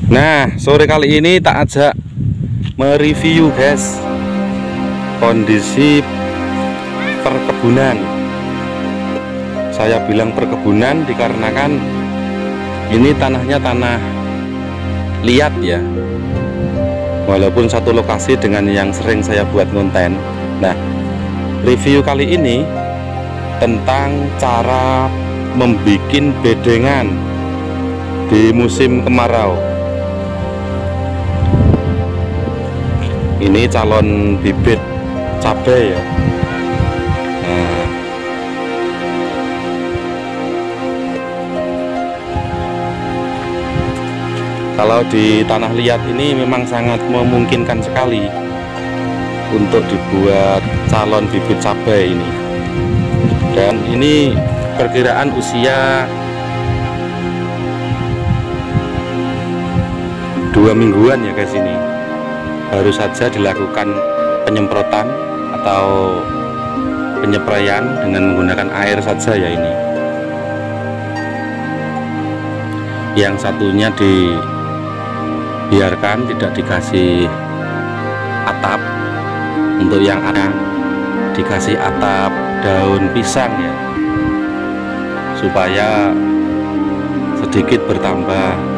Nah, sore kali ini tak ajak mereview guys kondisi perkebunan. Saya bilang perkebunan dikarenakan ini tanahnya tanah liat ya, walaupun satu lokasi dengan yang sering saya buat konten. Nah, review kali ini tentang cara membuat bedengan di musim kemarau. Ini calon bibit cabai ya. Nah, kalau di tanah liat ini memang sangat memungkinkan sekali untuk dibuat calon bibit cabai ini. Dan ini perkiraan usia 2 mingguan ya guys ini. Baru saja dilakukan penyemprotan atau penyepraian dengan menggunakan air saja ya ini. Yang satunya dibiarkan, tidak dikasih atap. Untuk yang ada dikasih atap daun pisang ya, supaya sedikit bertambah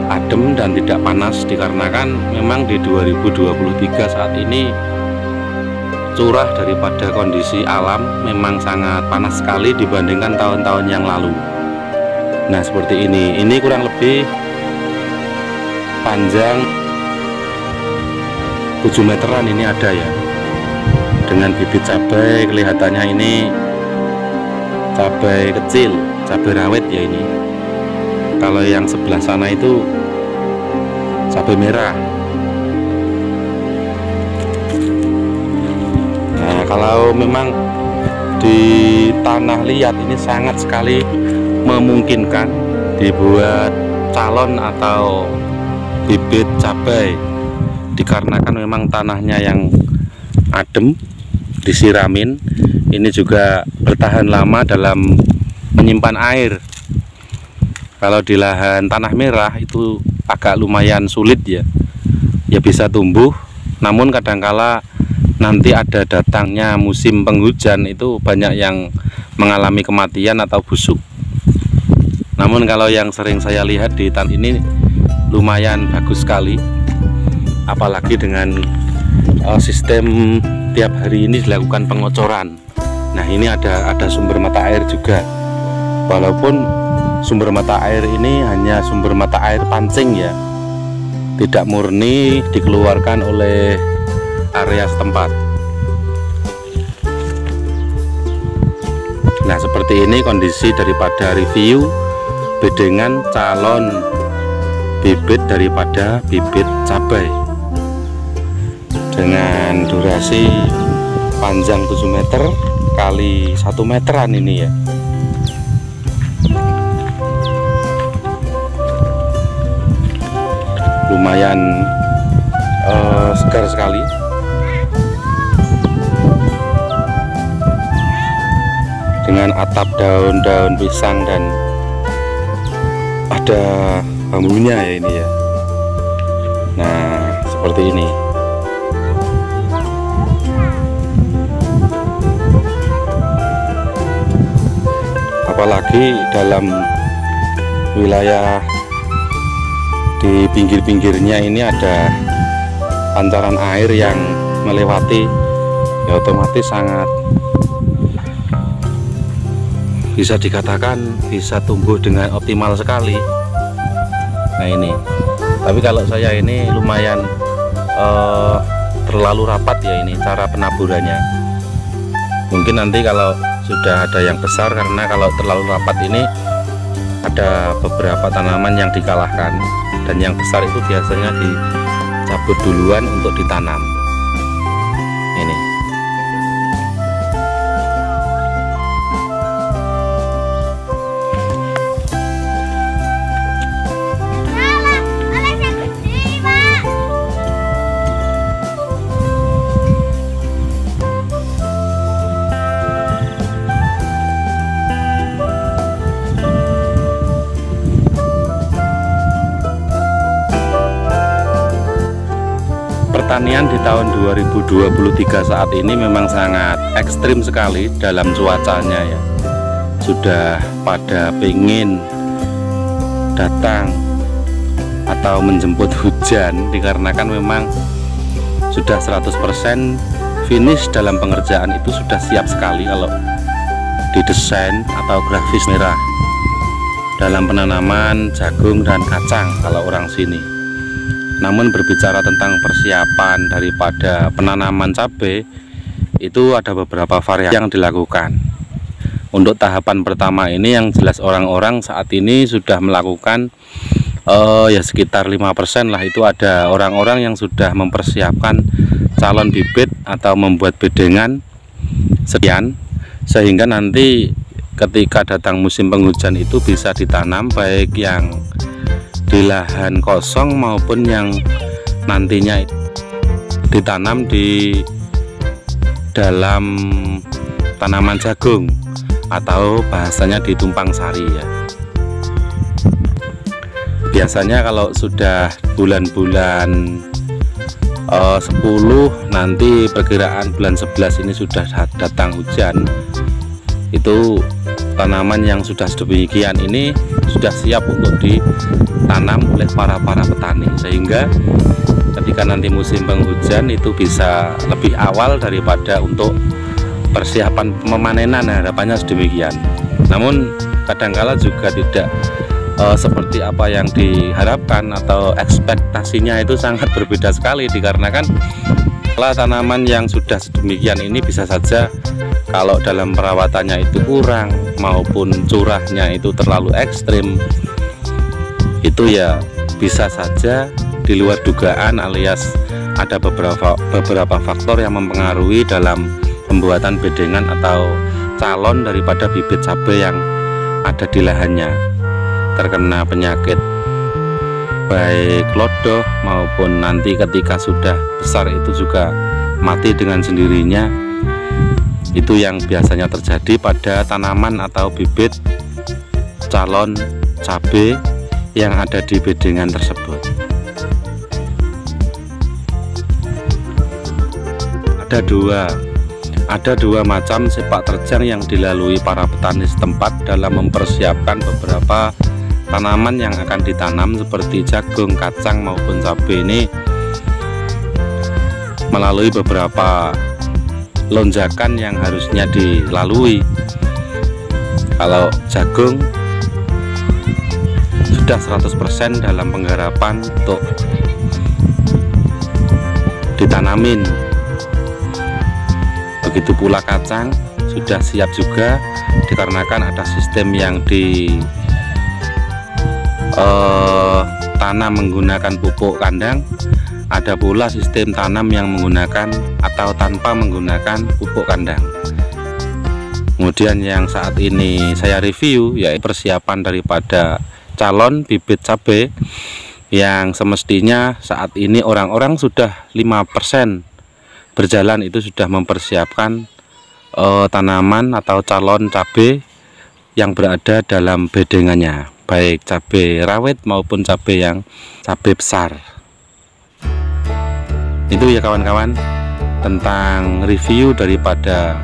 adem dan tidak panas, dikarenakan memang di 2023 saat ini curah daripada kondisi alam memang sangat panas sekali dibandingkan tahun-tahun yang lalu. Nah seperti ini kurang lebih panjang 7 meteran ini ada ya, dengan bibit cabai. Kelihatannya ini cabai kecil, cabai rawit ya ini. Kalau yang sebelah sana itu cabai merah. Nah, kalau memang di tanah liat ini sangat sekali memungkinkan dibuat calon atau bibit cabai, dikarenakan memang tanahnya yang adem, disiramin. Ini juga bertahan lama dalam menyimpan air. Kalau di lahan tanah merah itu agak lumayan sulit ya, bisa tumbuh, namun kadangkala nanti ada datangnya musim penghujan itu banyak yang mengalami kematian atau busuk. Namun kalau yang sering saya lihat di tanah ini lumayan bagus sekali, apalagi dengan sistem tiap hari ini dilakukan pengocoran. Nah ini ada sumber mata air juga, walaupun sumber mata air ini hanya sumber mata air pancing ya, tidak murni dikeluarkan oleh area setempat. Nah seperti ini kondisi daripada review bedengan calon bibit daripada bibit cabai dengan durasi panjang 7 meter kali 1 meteran ini ya. Lumayan segar sekali. Dengan atap daun-daun pisang dan ada bambunya ya ini ya. Nah seperti ini. Apalagi dalam wilayah di pinggir-pinggirnya ini ada pancaran air yang melewati ya, otomatis sangat bisa dikatakan bisa tumbuh dengan optimal sekali. Nah ini, tapi kalau saya ini lumayan terlalu rapat ya ini cara penaburannya. Mungkin nanti kalau sudah ada yang besar, karena kalau terlalu rapat ini ada beberapa tanaman yang dikalahkan, dan yang besar itu biasanya dicabut duluan untuk ditanam. Ini pertanian di tahun 2023 saat ini memang sangat ekstrim sekali dalam cuacanya ya. Sudah pada pengen datang atau menjemput hujan dikarenakan memang sudah 100% finish dalam pengerjaan, itu sudah siap sekali kalau didesain atau grafis merah dalam penanaman jagung dan kacang kalau orang sini. Namun berbicara tentang persiapan daripada penanaman cabai, itu ada beberapa variasi yang dilakukan. Untuk tahapan pertama ini yang jelas orang-orang saat ini sudah melakukan ya sekitar 5% lah, itu ada orang-orang yang sudah mempersiapkan calon bibit atau membuat bedengan sekian, sehingga nanti ketika datang musim penghujan itu bisa ditanam, baik yang di lahan kosong maupun yang nantinya ditanam di dalam tanaman jagung atau bahasanya di tumpang sari ya. Biasanya kalau sudah bulan-bulan 10 nanti perkiraan bulan 11 ini sudah datang hujan, itu tanaman yang sudah sedemikian ini sudah siap untuk ditanam oleh para petani, sehingga ketika nanti musim penghujan itu bisa lebih awal daripada untuk persiapan pemanenan, harapannya sedemikian. Namun kadangkala juga tidak seperti apa yang diharapkan atau ekspektasinya itu sangat berbeda sekali, dikarenakan tanaman yang sudah sedemikian ini bisa saja kalau dalam perawatannya itu kurang maupun curahnya itu terlalu ekstrim, itu ya bisa saja di luar dugaan, alias ada beberapa faktor yang mempengaruhi dalam pembuatan bedengan atau calon daripada bibit cabai yang ada di lahannya, terkena penyakit baik lodoh maupun nanti ketika sudah besar itu juga mati dengan sendirinya. Itu yang biasanya terjadi pada tanaman atau bibit calon cabai yang ada di bedengan tersebut. Ada dua macam sepak terjang yang dilalui para petani setempat dalam mempersiapkan beberapa tanaman yang akan ditanam seperti jagung, kacang maupun cabai ini, melalui beberapa lonjakan yang harusnya dilalui. Kalau jagung sudah 100% dalam penggarapan untuk ditanamin, begitu pula kacang sudah siap juga dikarenakan ada sistem yang tanam menggunakan pupuk kandang, ada pula sistem tanam yang menggunakan atau tanpa menggunakan pupuk kandang. Kemudian yang saat ini saya review yaitu persiapan daripada calon bibit cabai yang semestinya saat ini orang-orang sudah 5% berjalan, itu sudah mempersiapkan tanaman atau calon cabai yang berada dalam bedengannya, baik cabai rawit maupun cabai besar. Itu ya kawan-kawan tentang review daripada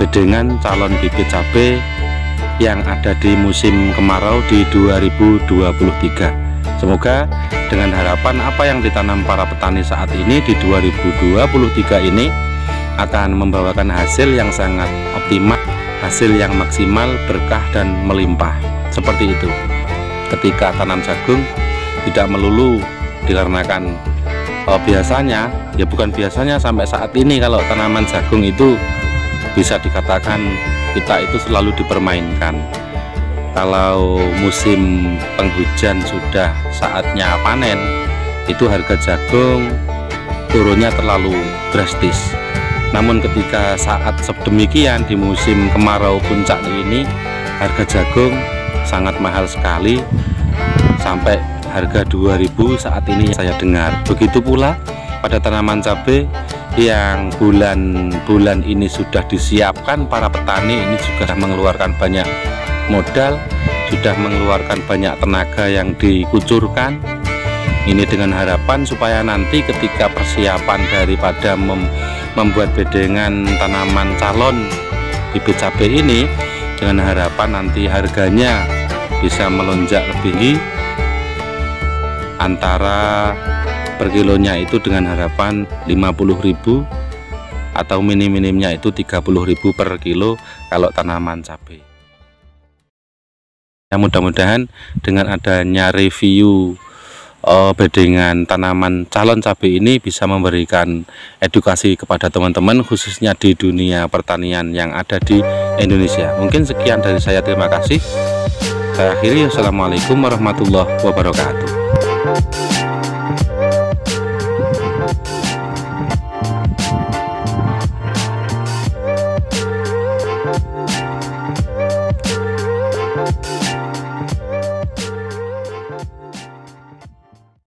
bedengan calon bibit cabai yang ada di musim kemarau di 2023. Semoga dengan harapan apa yang ditanam para petani saat ini di 2023 ini akan membawakan hasil yang sangat optimal, hasil yang maksimal, berkah dan melimpah. Seperti itu. Ketika tanam jagung tidak melulu dikarenakan biasanya, ya bukan biasanya, sampai saat ini kalau tanaman jagung itu bisa dikatakan kita itu selalu dipermainkan. Kalau musim penghujan sudah saatnya panen, itu harga jagung turunnya terlalu drastis. Namun ketika saat sedemikian di musim kemarau puncak ini, harga jagung sangat mahal sekali, sampai harga 2000 saat ini saya dengar. Begitu pula pada tanaman cabai yang bulan-bulan ini sudah disiapkan para petani, ini juga mengeluarkan banyak modal, sudah mengeluarkan banyak tenaga yang dikucurkan, Ini dengan harapan supaya nanti ketika persiapan daripada membuat bedengan tanaman calon bibit cabai ini, dengan harapan nanti harganya bisa melonjak lebih tinggi, antara per kilonya itu dengan harapan 50.000 atau minim-minimnya itu 30.000 per kilo kalau tanaman cabai. Ya, mudah-mudahan dengan adanya review bedengan tanaman calon cabai ini bisa memberikan edukasi kepada teman-teman, khususnya di dunia pertanian yang ada di Indonesia. Mungkin sekian dari saya, terima kasih. Saya akhiri, assalamualaikum warahmatullahi wabarakatuh.